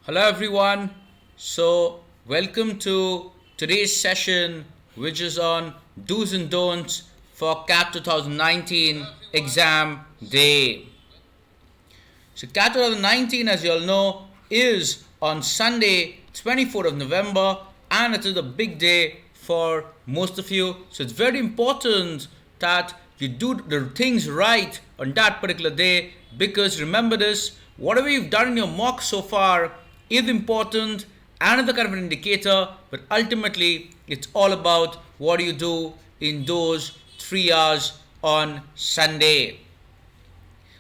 Hello everyone. Welcome to today's session, which is on do's and don'ts for CAT 2019 exam day. So, CAT 2019, as you all know, is on Sunday, 24th of November, and it is a big day for most of you. So, it's very important that you do the things right on that particular day, because remember this, whatever you've done in your mock so far is important and is a kind of an indicator, but ultimately it's all about what you do in those 3 hours on Sunday.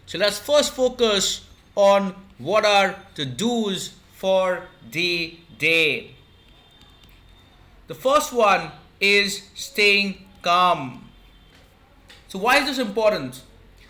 So let's first focus on what are the do's for the day. The first one is staying calm. So why is this important?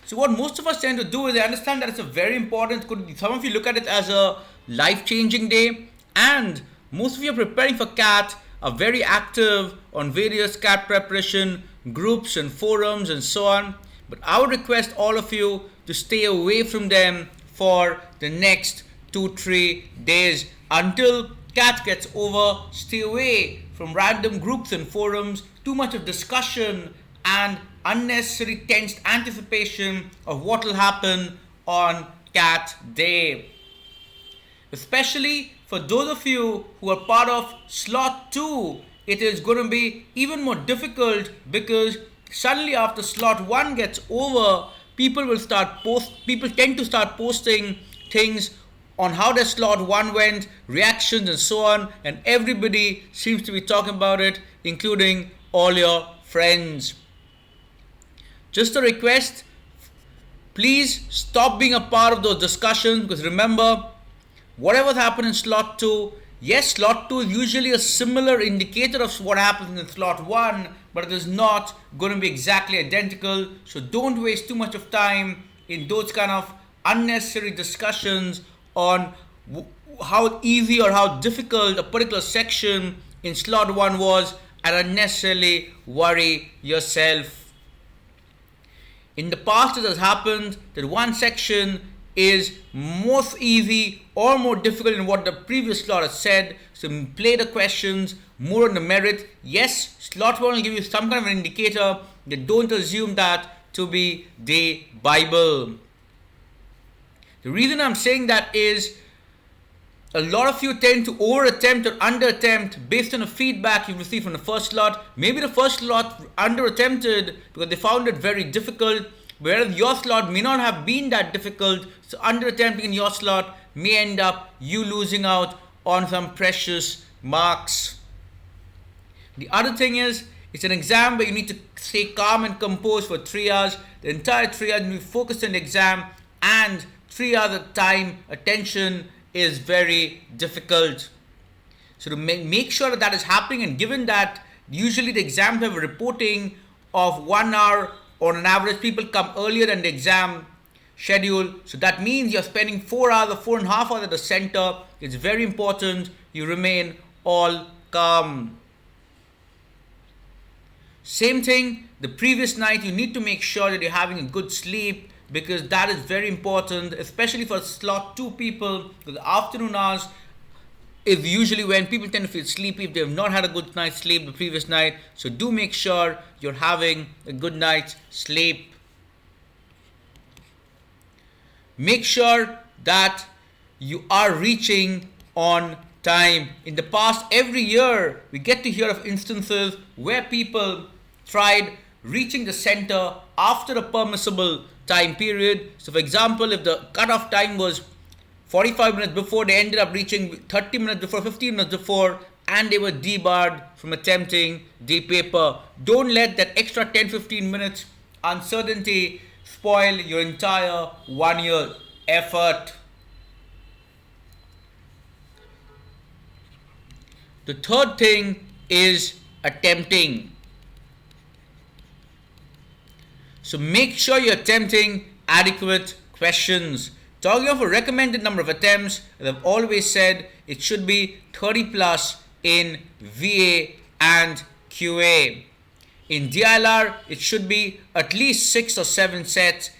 So what most of us tend to do is they understand that it's a very important, some of you look at it as a life-changing day, and most of you are preparing for CAT, are very active on various CAT preparation groups and forums and so on. But I would request all of you to stay away from them for the next 2-3 days until CAT gets over. Stay away from random groups and forums, too much of discussion and unnecessary tensed anticipation of what will happen on CAT day. Especially for those of you who are part of slot 2, it is going to be even more difficult, because suddenly after slot 1 gets over, people tend to start posting things on how their slot 1 went, reactions and so on, and everybody seems to be talking about it, including all your friends. Just a request, please stop being a part of those discussions, because remember, whatever's happened in slot 2, yes, slot 2 is usually a similar indicator of what happens in slot 1, but it is not going to be exactly identical. So don't waste too much of time in those kind of unnecessary discussions on how easy or how difficult a particular section in slot 1 was, and unnecessarily worry yourself. In the past, it has happened that one section is more easy or more difficult than what the previous slot has said. So play the questions more on the merit. Yes, slot 1 will give you some kind of an indicator, but don't assume that to be the Bible. The reason I'm saying that is a lot of you tend to over attempt or under attempt based on the feedback you've received from the first slot. Maybe the first slot under attempted because they found it very difficult, whereas your slot may not have been that difficult. So under attempting in your slot may end up you losing out on some precious marks. The other thing is, it's an exam where you need to stay calm and composed for 3 hours. The entire 3 hours you need to focus on the exam, and 3 hours of time attention is very difficult. So to make sure that is happening, and given that usually the exams have a reporting of 1 hour on an average, people come earlier than the exam schedule. So that means you're spending 4 hours or 4.5 hours at the center. It's very important you remain all calm. Same thing, the previous night you need to make sure that you're having a good sleep, because that is very important, especially for slot 2 people, because the afternoon hours is usually when people tend to feel sleepy if they have not had a good night's sleep the previous night. So do make sure you're having a good night's sleep. Make sure that you are reaching on time. In the past, every year we get to hear of instances where people tried reaching the center after a permissible time period. So for example, if the cutoff time was 45 minutes before, they ended up reaching 30 minutes before, 15 minutes before, and they were debarred from attempting the paper. Don't let that extra 10-15 minutes uncertainty spoil your entire 1 year effort. The third thing is attempting. So make sure you're attempting adequate questions. Talking of a recommended number of attempts, as I've always said, it should be 30 plus in VA and QA. In DILR, it should be at least 6 or 7 sets,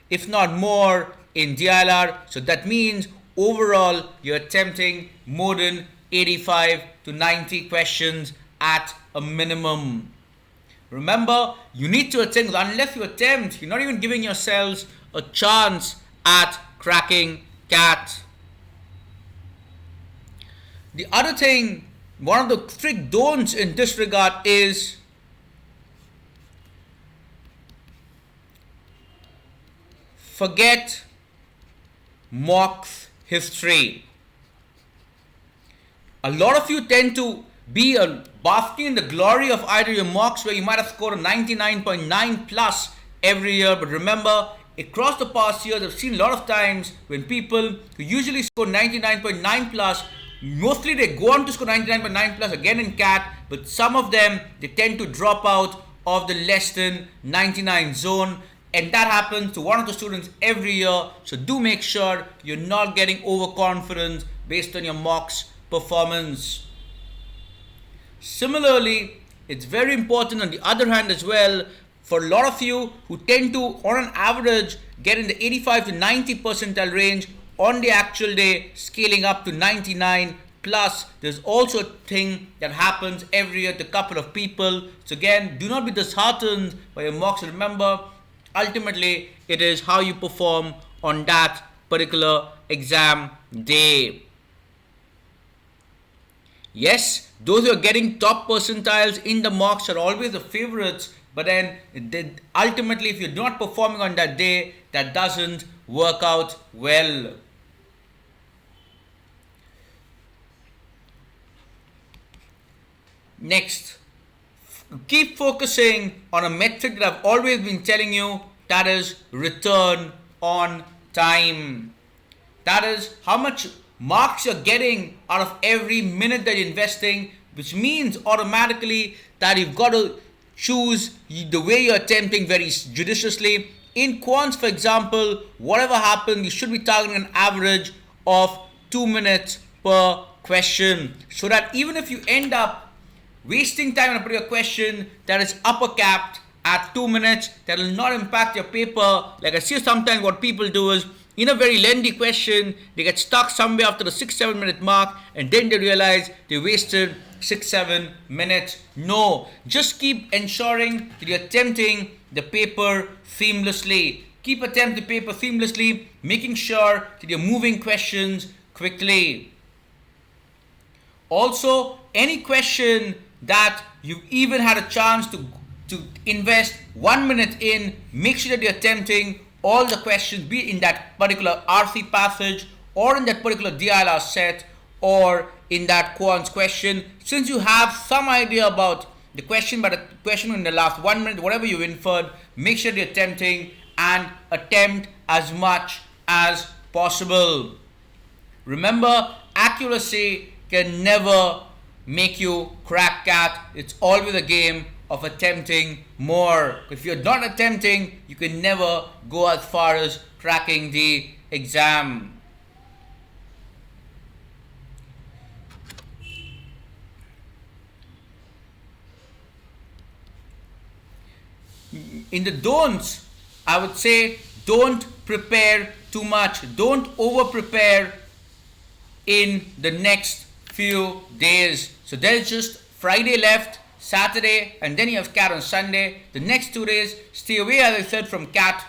if not more, in DILR. So that means overall you're attempting more than 85 to 90 questions at a minimum. Remember, you need to attempt. Unless you attempt, you're not even giving yourselves a chance at cracking CAT. The other thing, one of the strict don'ts in this regard is forget mock history. A lot of you tend to be basking in the glory of either your mocks where you might have scored a 99.9 plus every year, but remember, across the past years, I've seen a lot of times when people who usually score 99.9 plus, mostly they go on to score 99.9 plus again in CAT, but some of them, they tend to drop out of the less than 99 zone, and that happens to one of the students every year. So do make sure you're not getting overconfident based on your mocks performance. Similarly, it's very important on the other hand as well, for a lot of you who tend to, on an average, get in the 85 to 90 percentile range on the actual day, scaling up to 99 plus. There's also a thing that happens every year to a couple of people. So again, do not be disheartened by your mocks. Remember, ultimately, it is how you perform on that particular exam day. Yes, those who are getting top percentiles in the mocks are always the favorites, but then ultimately, if you're not performing on that day, that doesn't work out well. Next, keep focusing on a metric that I've always been telling you, that is return on time. That is how much marks you're getting out of every minute that you're investing, which means automatically that you've got to choose the way you're attempting very judiciously. In quants, for example, whatever happens, you should be targeting an average of 2 minutes per question, so that even if you end up wasting time on a particular question that is upper capped at 2 minutes, that will not impact your paper. Like I see sometimes what people do is, in a very lengthy question, they get stuck somewhere after the 6-7 minute mark, and then they realize they wasted 6-7 minutes. No, just keep ensuring that you're attempting the paper seamlessly. Keep attempting the paper seamlessly, making sure that you're moving questions quickly. Also, any question that you've even had a chance to invest 1 minute in, make sure that you're attempting all the questions, be it in that particular RC passage or in that particular DILR set or in that quants question. Since you have some idea about the question, but the question in the last 1 minute, whatever you've inferred, make sure you're attempting and attempt as much as possible. Remember, accuracy can never make you crack CAT. It's always a game of attempting more. If you're not attempting, you can never go as far as cracking the exam. In the don'ts, I would say don't prepare too much. Don't over prepare in the next few days. So there's just Friday left, Saturday, and then you have CAT on Sunday. The next 2 days, stay away, as I said, from CAT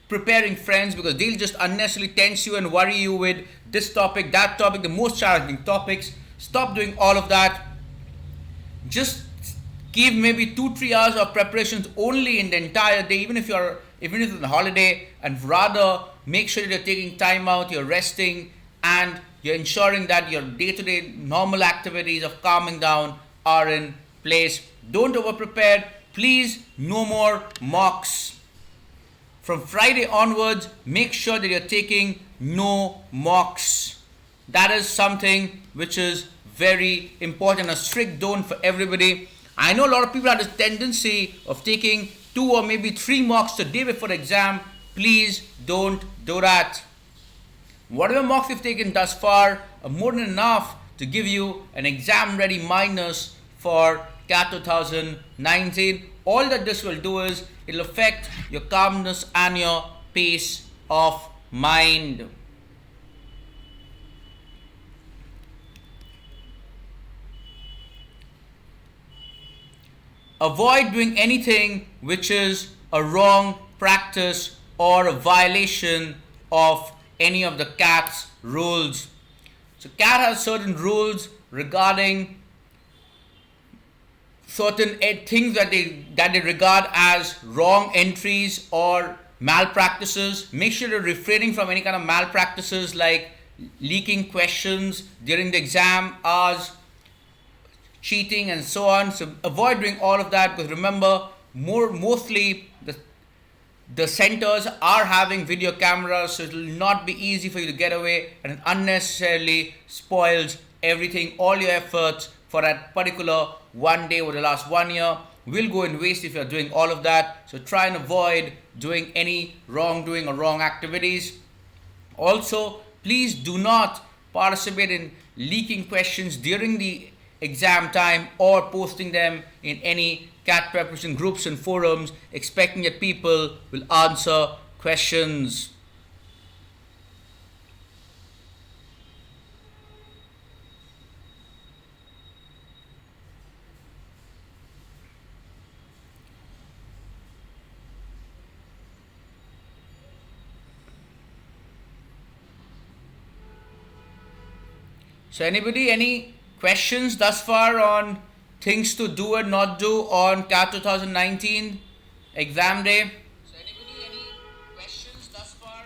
preparing friends, because they'll just unnecessarily tense you and worry you with this topic, that topic, the most challenging topics. Stop doing all of that. Just give maybe 2-3 hours of preparations only in the entire day, even if it's on holiday, and rather make sure that you're taking time out, you're resting, and you're ensuring that your day-to-day normal activities of calming down are in place. Don't over prepare. Please, no more mocks. From Friday onwards, make sure that you're taking no mocks. That is something which is very important, a strict don't for everybody. I know a lot of people have this tendency of taking 2 or maybe 3 mocks the day before the exam. Please don't do that. Whatever mocks you've taken thus far are more than enough to give you an exam ready minus for CAT 2019. All that this will do is it'll affect your calmness and your peace of mind. avoid doing anything which is a wrong practice or a violation of any of the CAT's rules. So CAT has certain rules regarding certain things that they regard as wrong entries or malpractices. Make sure you're refraining from any kind of malpractices like leaking questions during the exam hours, cheating, and so on. So avoid doing all of that, because remember, mostly the centers are having video cameras, so it will not be easy for you to get away, and it unnecessarily spoils everything. All your efforts for that particular one day over the last 1 year will go in waste if you're doing all of that. So try and avoid doing any wrongdoing or wrong activities. Also, please do not participate in leaking questions during the exam time or posting them in any CAT preparation groups and forums expecting that people will answer questions. So anybody, any questions thus far on things to do and not do on CAT 2019 exam day? So anybody, any questions thus far?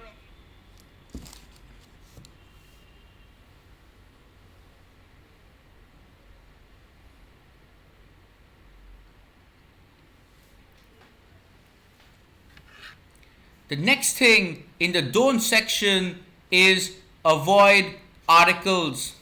The next thing in the don't section is avoid articles.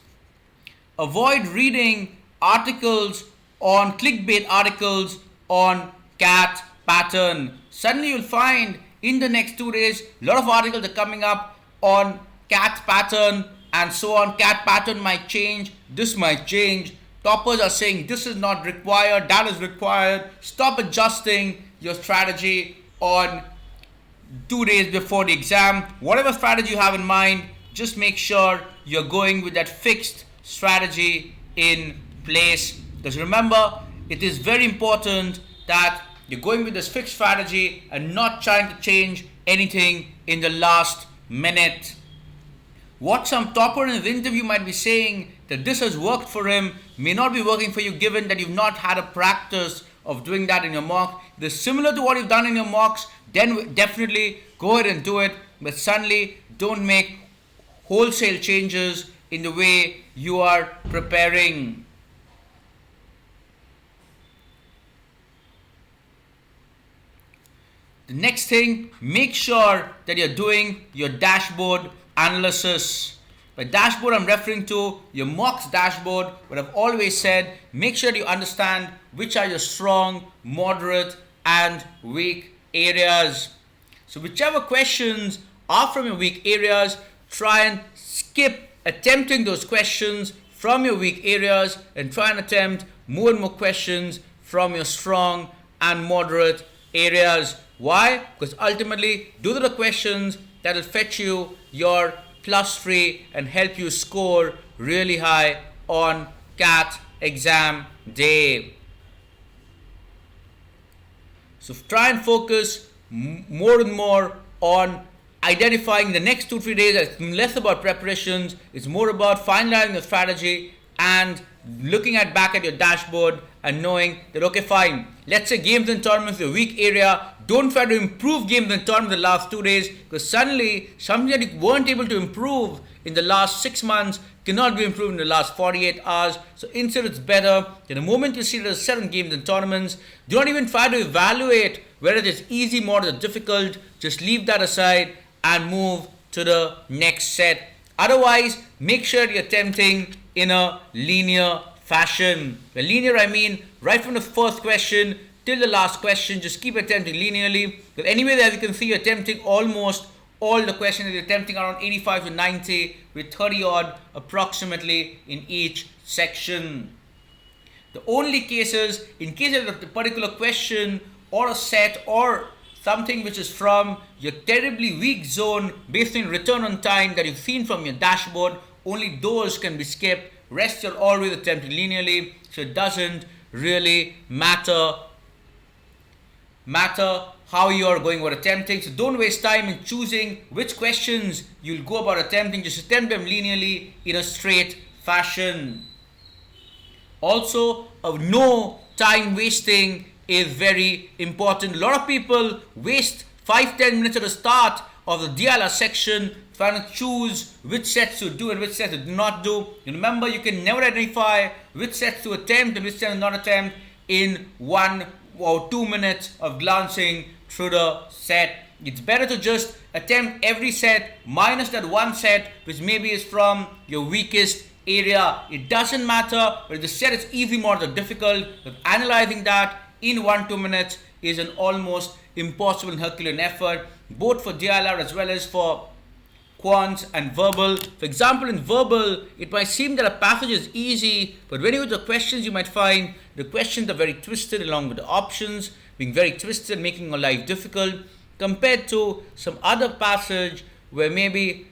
Avoid reading articles on clickbait articles on CAT pattern. Suddenly you'll find in the next 2 days a lot of articles are coming up on CAT pattern and so on. CAT pattern might change, this might change. Toppers are saying this is not required, that is required. Stop adjusting your strategy on 2 days before the exam. Whatever strategy you have in mind, just make sure you're going with that fixed strategy in place. Because remember, it is very important that you're going with this fixed strategy and not trying to change anything in the last minute. What some topper in the interview might be saying that this has worked for him may not be working for you, given that you've not had a practice of doing that in your mock. If it's similar to what you've done in your mocks, then definitely go ahead and do it. But suddenly don't make wholesale changes in the way you are preparing. The next thing, make sure that you're doing your dashboard analysis. By dashboard, I'm referring to your mocks dashboard, but I've always said make sure you understand which are your strong, moderate, and weak areas. So whichever questions are from your weak areas, try and skip attempting those questions from your weak areas and try and attempt more and more questions from your strong and moderate areas. Why? Because ultimately, those are the questions that will fetch you your +3 and help you score really high on CAT exam day. So try and focus more and more on identifying the next 2-3 days. It's less about preparations, it's more about finalizing the strategy and looking back at your dashboard and knowing that, okay, fine, let's say games and tournaments is a weak area. Don't try to improve games and tournaments the last 2 days, because suddenly something that you weren't able to improve in the last 6 months cannot be improved in the last 48 hours. So instead, it's better that the moment you see there's 7 games and tournaments, do not even try to evaluate whether it's easy, moderate, or difficult. Just leave that aside and move to the next set. Otherwise, make sure you're attempting in a linear fashion. By linear, I mean right from the first question till the last question, just keep attempting linearly. Because anyway, as you can see, you're attempting almost all the questions. You're attempting around 85 to 90 with 30 odd approximately in each section. The only cases, in case of a particular question or a set or something which is from your terribly weak zone based on return on time that you've seen from your dashboard, only those can be skipped. Rest you're always attempting linearly, so it doesn't really matter matter how you're going about attempting. So don't waste time in choosing which questions you'll go about attempting. Just attempt them linearly in a straight fashion. Also, no time wasting is very important. A lot of people waste 5-10 minutes at the start of the diala section trying to choose which sets to do and which sets to not do. And remember, you can never identify which sets to attempt and which sets to not attempt in 1 or 2 minutes of glancing through the set. It's better to just attempt every set minus that one set which maybe is from your weakest area. It doesn't matter whether the set is easy, more or difficult. But analyzing that in 1-2 minutes is an almost impossible and Herculean effort, both for DLR as well as for quants and verbal. For example, in verbal, it might seem that a passage is easy, but when you go to the questions, you might find the questions are very twisted, along with the options being very twisted, making your life difficult, compared to some other passage where maybe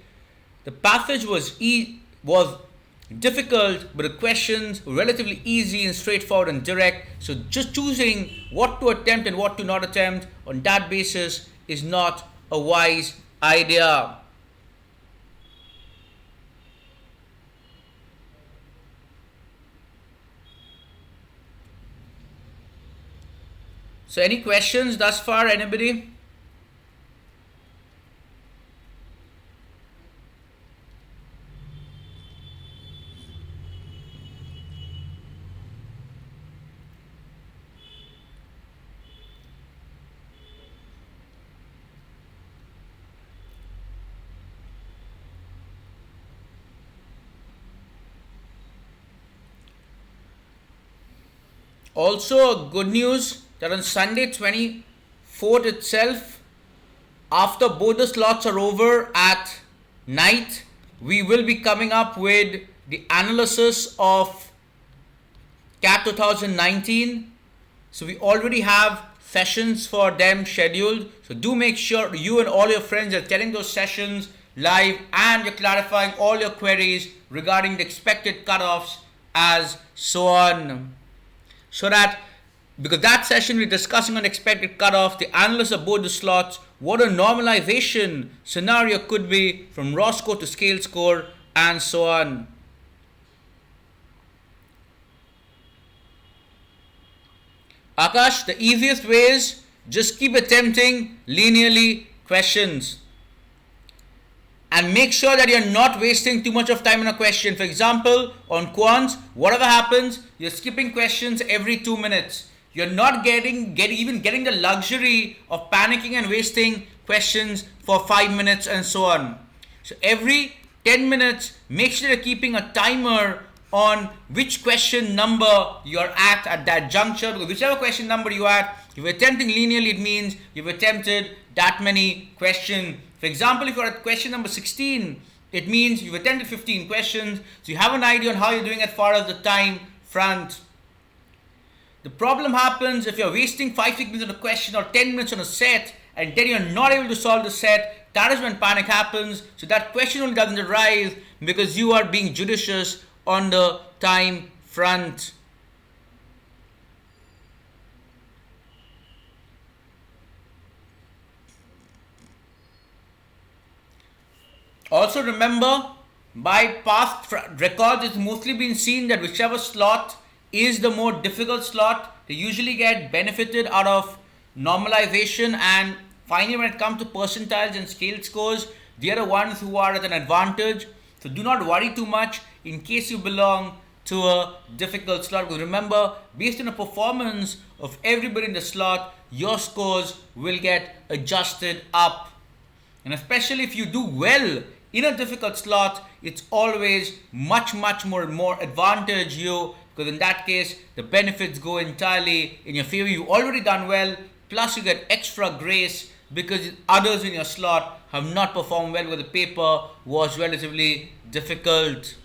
the passage was difficult, but the questions were relatively easy and straightforward and direct. So just choosing what to attempt and what to not attempt on that basis is not a wise idea. So any questions thus far, anybody? Also, good news that on Sunday 24th itself, after both the slots are over at night, we will be coming up with the analysis of CAT 2019. So we already have sessions for them scheduled. So do make sure you and all your friends are attending those sessions live and you're clarifying all your queries regarding the expected cutoffs as so on. So that, because that session we're discussing on expected cutoff, the analysis of both the slots, what a normalization scenario could be from raw score to scale score and so on. Akash, the easiest way is just keep attempting linearly questions. And make sure that you're not wasting too much of time on a question. For example, on quants, whatever happens, you're skipping questions every 2 minutes. You're not getting the luxury of panicking and wasting questions for 5 minutes and so on. So every 10 minutes, make sure you're keeping a timer on which question number you're at that juncture. Because whichever question number you're at, if you're attempting linearly, it means you've attempted that many questions. For example, if you're at question number 16, it means you've attempted 15 questions. So you have an idea on how you're doing as far as the time front. The problem happens if you're wasting 5-6 minutes on a question or 10 minutes on a set and then you're not able to solve the set. That is when panic happens. So that question only doesn't arise because you are being judicious on the time front. Also remember, by past records, it's mostly been seen that whichever slot is the more difficult slot, they usually get benefited out of normalization, and finally when it comes to percentiles and scale scores, they are the ones who are at an advantage. So do not worry too much in case you belong to a difficult slot, because remember, based on the performance of everybody in the slot, your scores will get adjusted up. And especially if you do well in a difficult slot, it's always much more advantage you, because in that case the benefits go entirely in your favor. You've already done well, plus you get extra grace because others in your slot have not performed well because the paper was relatively difficult.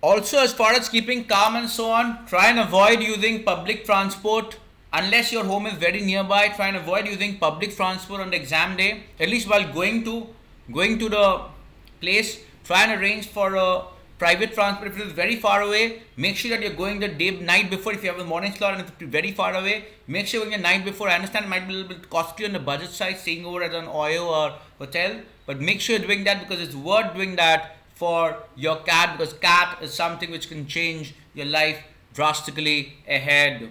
Also, as far as keeping calm and so on, try and avoid using public transport unless your home is very nearby. Try and avoid using public transport on the exam day, at least while going to the place. Try and arrange for a private transport. If it is very far away, make sure that you're going the night before. If you have a morning slot and it's very far away, make sure you're going the night before. I understand it might be a little bit costly on the budget side, staying over at an Oyo or hotel, but make sure you're doing that because it's worth doing that for your CAT, because CAT is something which can change your life drastically ahead.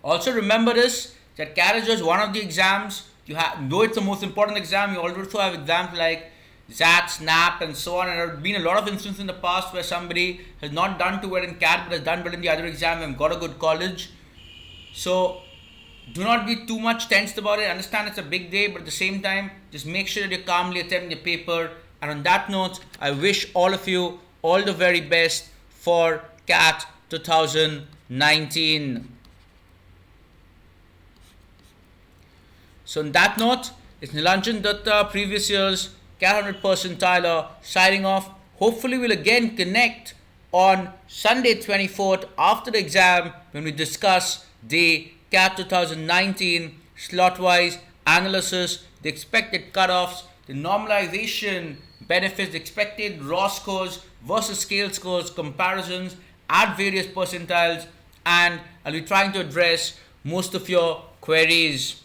Also remember this, that CAT is just one of the exams. You have, though it's the most important exam, you also have exams like CAT, SNAP and so on. And there have been a lot of instances in the past where somebody has not done too well in CAT but has done well in the other exam and got a good college. So do not be too much tensed about it. Understand it's a big day, but at the same time, just make sure that you're calmly attending your paper. And on that note, I wish all of you all the very best for CAT 2019. So on that note, it's Nilanjan Dutta, previous year's CAT 100 percentiler, signing off. Hopefully we'll again connect on Sunday 24th after the exam when we discuss the CAT 2019 slot-wise analysis, the expected cutoffs, the normalization benefits, the expected raw scores versus scale scores, comparisons at various percentiles, and I'll be trying to address most of your queries.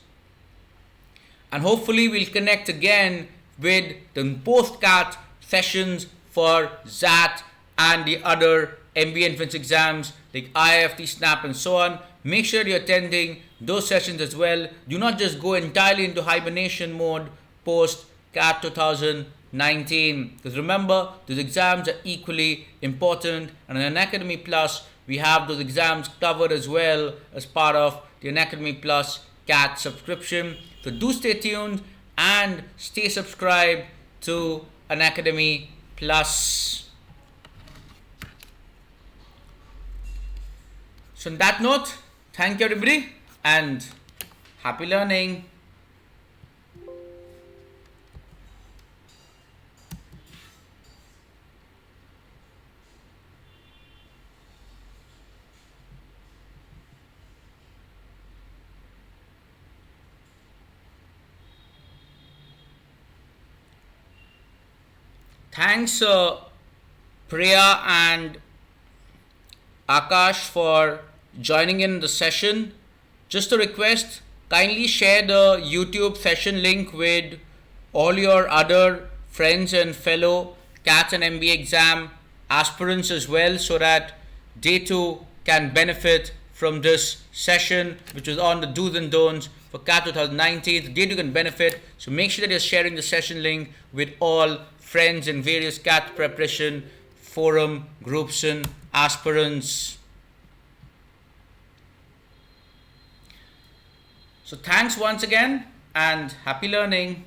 And hopefully we'll connect again with the post-CAT sessions for CAT and the other MBA entrance exams like IIFT, SNAP and so on. Make sure you're attending those sessions as well. Do not just go entirely into hibernation mode post-CAT 2019. Because remember, those exams are equally important. And on Unacademy Plus, we have those exams covered as well as part of the Unacademy Plus CAT subscription. So do stay tuned and stay subscribed to Unacademy Plus. So on that note, thank you everybody and happy learning. Thanks Priya and Akash for joining in the session. Just a request, kindly share the YouTube session link with all your other friends and fellow CAT and MBA exam aspirants as well, so that they too can benefit from this session which is on the do's and don'ts for CAT 2019. They too can benefit, so make sure that you're sharing the session link with all friends in various CAT preparation forum groups and aspirants. So thanks once again and happy learning.